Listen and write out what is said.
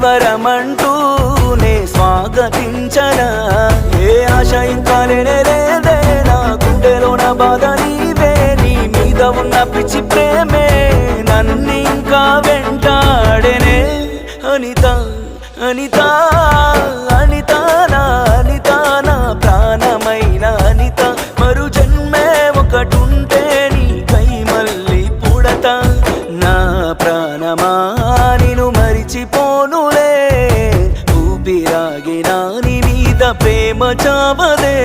వరమంటూనే స్వాగతించనా ఏ ఆశ ఇంకా లేదే నా గుండెలోన బాధ నీవే నీ మీద ఉన్న పిచ్చి ప్రేమే నన్నింకా వెంటాడెనే అనిత అనిత అనిత నా అనిత నా ప్రాణమైన అనిత మరు జన్మే ఒకటుంటే నీకై మళ్ళీ పుడతా నా ప్రాణమా నిన్ను మరిచిపోనులే ఊపిరాగినా నీ మీద ప్రేమ చావదే